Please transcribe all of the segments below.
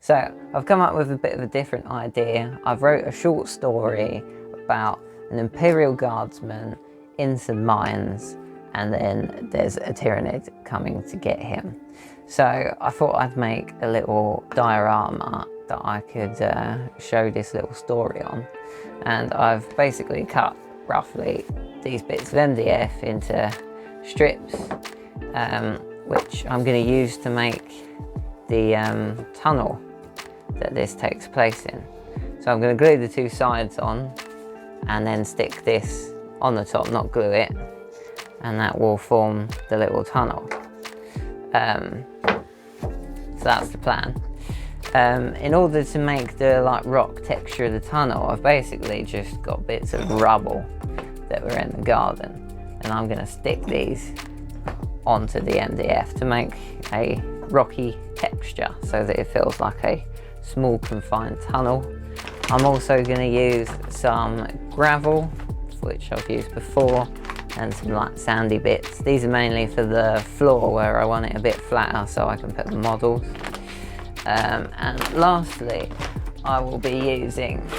So I've come up with a bit of a different idea. I've wrote a short story about an Imperial guardsman in some mines, and then there's a Tyrannid coming to get him. So I thought I'd make a little diorama that I could show this little story on. And I've basically cut roughly these bits of MDF into strips, which I'm going to use to make the tunnel that this takes place in. So I'm going to glue the two sides on and then stick this on the top, not glue it, and that will form the little tunnel. So that's the plan. In order to make the rock texture of the tunnel, I've basically just got bits of rubble that were in the garden, and I'm going to stick these onto the MDF to make a rocky texture so that it feels like a small confined tunnel. I'm also going to use some gravel, which I've used before, and some sandy bits. These are mainly for the floor where I want it a bit flatter so I can put the models. And lastly, I will be using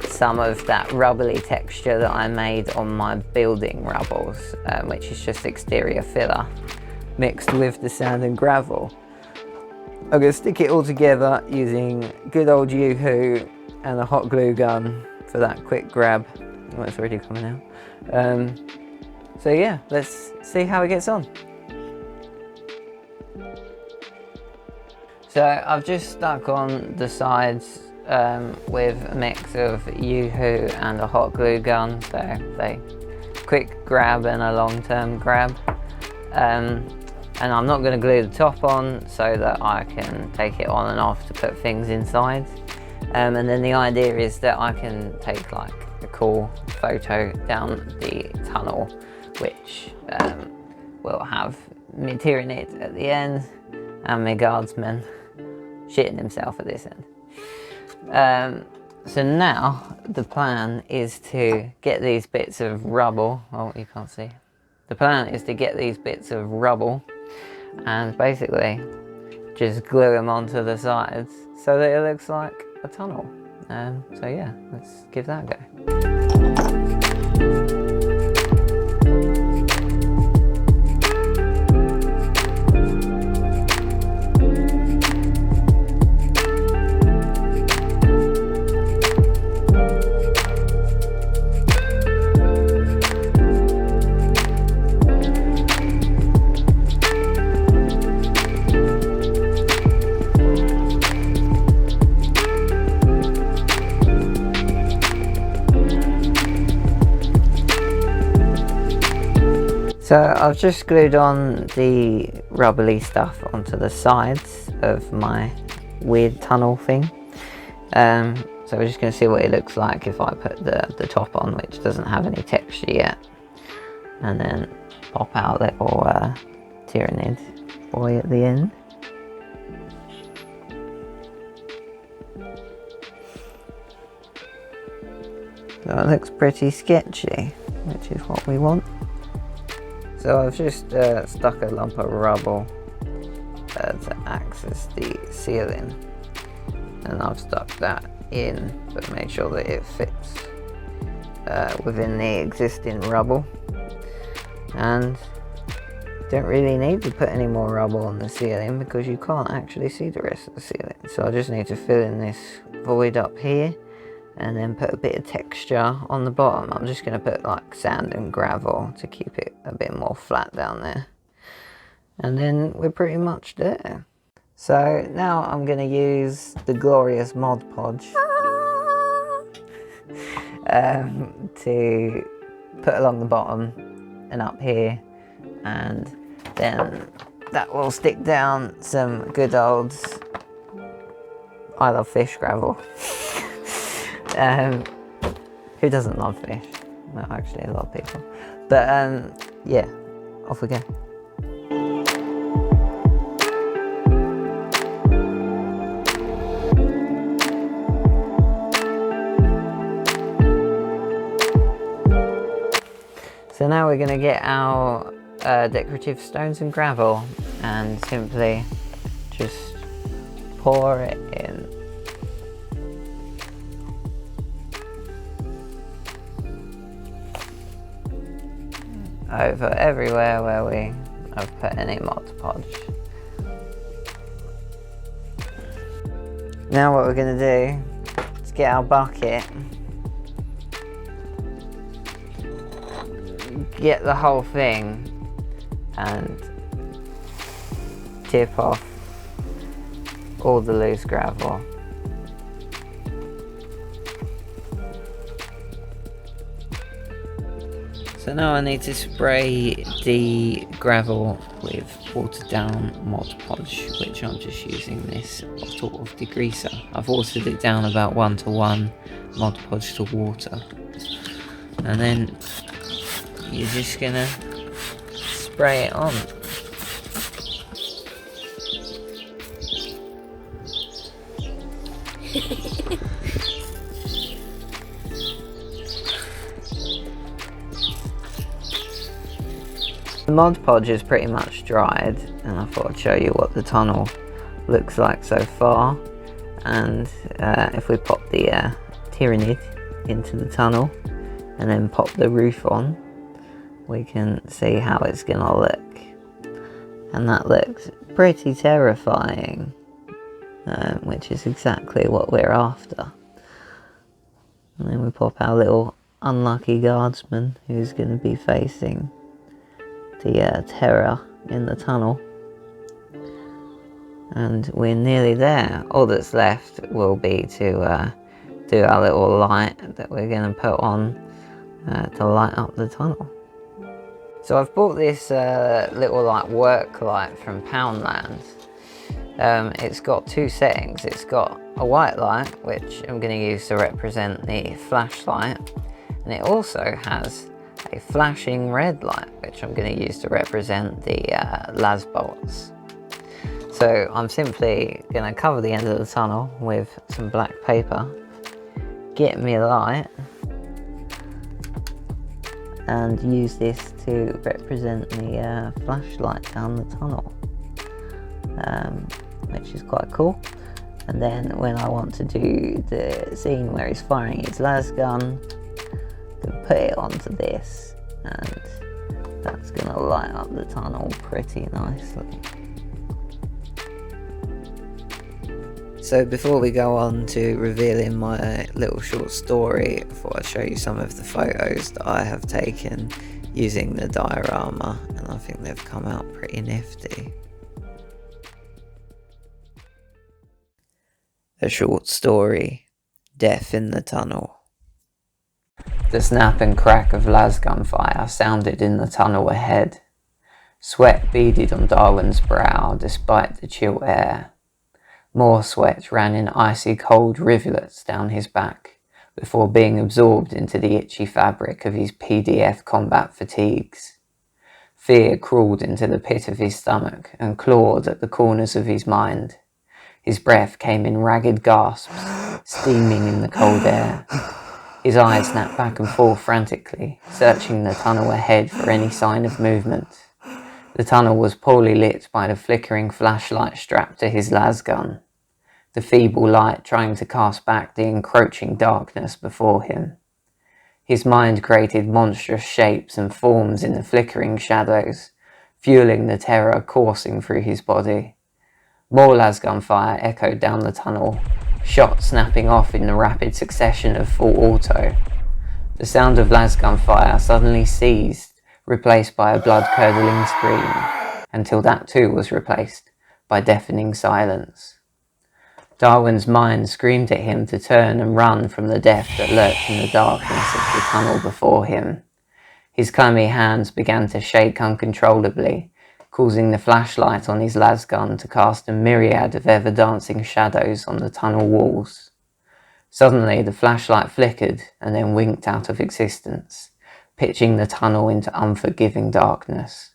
some of that rubbly texture that I made on my building rubbles, which is just exterior filler mixed with the sand and gravel. I'm going to stick it all together using good old Yoo-hoo and a hot glue gun for that quick grab. Oh, it's already coming out. So yeah, let's see how it gets on. So I've just stuck on the sides with a mix of Yoo-hoo and a hot glue gun, so they quick grab and a long-term grab. And I'm not going to glue the top on so that I can take it on and off to put things inside. And then the idea is that I can take a cool photo down the tunnel, which will have my Tyrannid at the end and my guardsman shitting himself at this end. So now the plan is to get these bits of rubble. Oh, you can't see. The plan is to get these bits of rubble and basically just glue them onto the sides so that it looks like a tunnel. So yeah, let's give that a go. So I've just glued on the rubbly stuff onto the sides of my weird tunnel thing. So we're just going to see what it looks like if I put the top on, which doesn't have any texture yet. And then pop out little Tyrannid boy at the end. So it looks pretty sketchy, which is what we want. So I've just stuck a lump of rubble to access the ceiling, and I've stuck that in but made sure that it fits within the existing rubble, and don't really need to put any more rubble on the ceiling because you can't actually see the rest of the ceiling. So I just need to fill in this void up here and then put a bit of texture on the bottom. I'm just going to put sand and gravel to keep it a bit more flat down there. And then we're pretty much there. So now I'm going to use the glorious Mod Podge to put along the bottom and up here, and then that will stick down some good old I love fish gravel. Who doesn't love fish? Well, actually a lot of people. But yeah, off we go. So now we're going to get our decorative stones and gravel and simply just pour it in over everywhere where we have put any Mod Podge. Now what we're going to do is get our bucket, get the whole thing and tip off all the loose gravel. So now I need to spray the gravel with watered down Mod Podge, which I'm just using this bottle of degreaser. I've watered it down about 1:1 Mod Podge to water. And then you're just gonna spray it on. The Mod Podge is pretty much dried, and I thought I'd show you what the tunnel looks like so far. And if we pop the Tyranid into the tunnel and then pop the roof on, we can see how it's gonna look. And that looks pretty terrifying, which is exactly what we're after. And then we pop our little unlucky guardsman who's gonna be facing the terror in the tunnel, and we're nearly there. All that's left will be to do our little light that we're going to put on to light up the tunnel. So I've bought this little like work light from Poundland. It's got two settings. It's got a white light, which I'm going to use to represent the flashlight, and it also has a flashing red light, which I'm going to use to represent the las bolts. So I'm simply going to cover the end of the tunnel with some black paper, get me a light, and use this to represent the flashlight down the tunnel, which is quite cool. And then when I want to do the scene where he's firing his las gun, put it onto this, and that's going to light up the tunnel pretty nicely. So before we go on to revealing my little short story, I thought I'd show you some of the photos that I have taken using the diorama, and I think they've come out pretty nifty. A short story, Death in the Tunnel. The snap and crack of las gunfire sounded in the tunnel ahead. Sweat beaded on Darwin's brow despite the chill air. More sweat ran in icy cold rivulets down his back before being absorbed into the itchy fabric of his PDF combat fatigues. Fear crawled into the pit of his stomach and clawed at the corners of his mind. His breath came in ragged gasps, steaming in the cold air. His eyes snapped back and forth frantically, searching the tunnel ahead for any sign of movement. The tunnel was poorly lit by the flickering flashlight strapped to his las gun, the feeble light trying to cast back the encroaching darkness before him. His mind created monstrous shapes and forms in the flickering shadows, fueling the terror coursing through his body. More las gun fire echoed down the tunnel, shots snapping off in the rapid succession of full auto. The sound of las gun fire suddenly ceased, replaced by a blood-curdling scream, until that too was replaced by deafening silence. Darwin's mind screamed at him to turn and run from the death that lurked in the darkness of the tunnel before him. His clammy hands began to shake uncontrollably, causing the flashlight on his las gun to cast a myriad of ever-dancing shadows on the tunnel walls. Suddenly the flashlight flickered and then winked out of existence, pitching the tunnel into unforgiving darkness.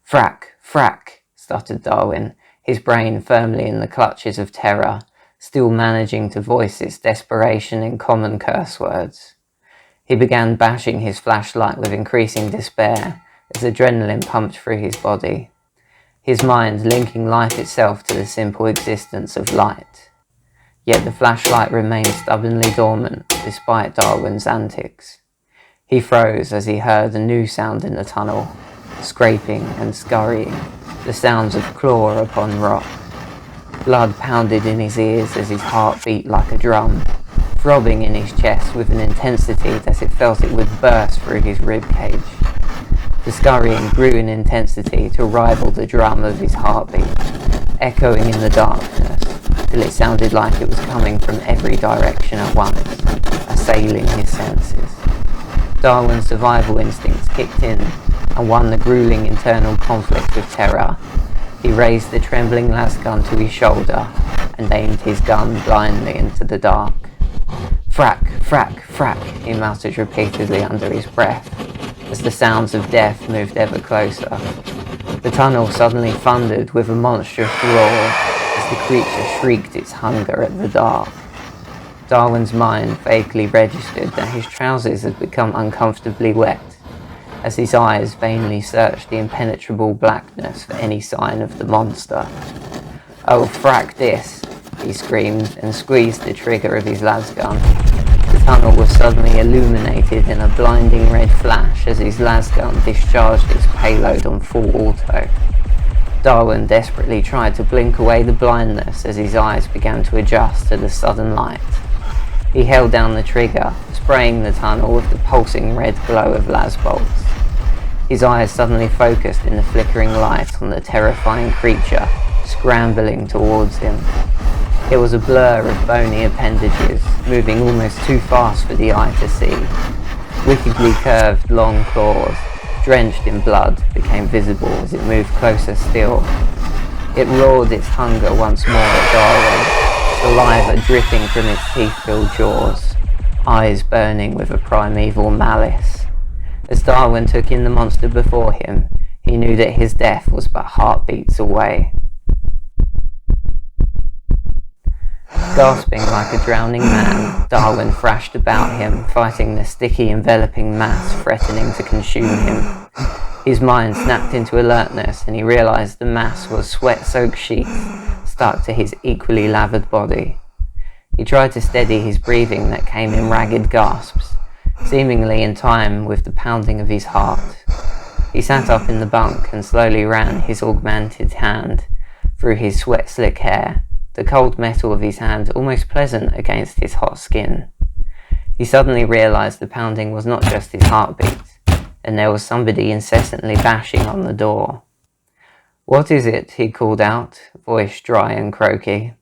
"Frack, frack," stuttered Darwin, his brain firmly in the clutches of terror, still managing to voice its desperation in common curse words. He began bashing his flashlight with increasing despair as adrenaline pumped through his body, his mind linking life itself to the simple existence of light. Yet the flashlight remained stubbornly dormant despite Darwin's antics. He froze as he heard a new sound in the tunnel, scraping and scurrying, the sounds of claw upon rock. Blood pounded in his ears as his heart beat like a drum, throbbing in his chest with an intensity that it felt it would burst through his ribcage. The scurrying grew in intensity to rival the drum of his heartbeat, echoing in the darkness, till it sounded like it was coming from every direction at once, assailing his senses. Darwin's survival instincts kicked in and won the grueling internal conflict with terror. He raised the trembling lasgun to his shoulder and aimed his gun blindly into the dark. "Frack, frack, frack," he muttered repeatedly under his breath, as the sounds of death moved ever closer. The tunnel suddenly thundered with a monstrous roar as the creature shrieked its hunger at the dark. Darwin's mind vaguely registered that his trousers had become uncomfortably wet, as his eyes vainly searched the impenetrable blackness for any sign of the monster. "Oh, frack this!" he screamed and squeezed the trigger of his lasgun. The tunnel was suddenly illuminated in a blinding red flash as his lasgun discharged its payload on full auto. Darwin desperately tried to blink away the blindness as his eyes began to adjust to the sudden light. He held down the trigger, spraying the tunnel with the pulsing red glow of las bolts. His eyes suddenly focused in the flickering light on the terrifying creature scrambling towards him. It was a blur of bony appendages, moving almost too fast for the eye to see. Wickedly curved long claws, drenched in blood, became visible as it moved closer still. It roared its hunger once more at Darwin, saliva dripping from its teeth-filled jaws, eyes burning with a primeval malice. As Darwin took in the monster before him, he knew that his death was but heartbeats away. Gasping like a drowning man, Darwin thrashed about him, fighting the sticky, enveloping mass threatening to consume him. His mind snapped into alertness, and he realized the mass was sweat-soaked sheets stuck to his equally lathered body. He tried to steady his breathing that came in ragged gasps, seemingly in time with the pounding of his heart. He sat up in the bunk and slowly ran his augmented hand through his sweat-slick hair, the cold metal of his hand almost pleasant against his hot skin. He suddenly realized the pounding was not just his heartbeat, and there was somebody incessantly bashing on the door. "What is it?" he called out, voice dry and croaky.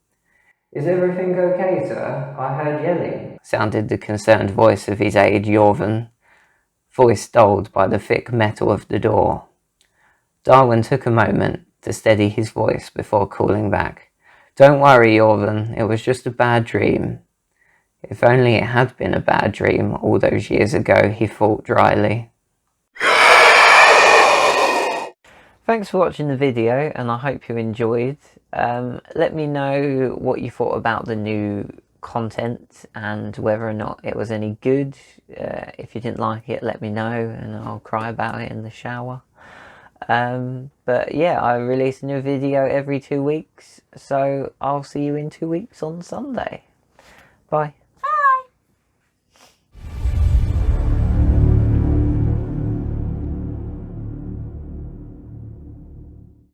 "Is everything okay, sir? I heard yelling," sounded the concerned voice of his aide, Jorvan, voice dulled by the thick metal of the door. Darwin took a moment to steady his voice before calling back. "Don't worry, Jorvan, it was just a bad dream." If only it had been a bad dream all those years ago, he thought dryly. Thanks for watching the video, and I hope you enjoyed. Let me know what you thought about the new content and whether or not it was any good. If you didn't like it, let me know and I'll cry about it in the shower. But yeah, I release a new video every 2 weeks, so I'll see you in 2 weeks on Sunday. Bye.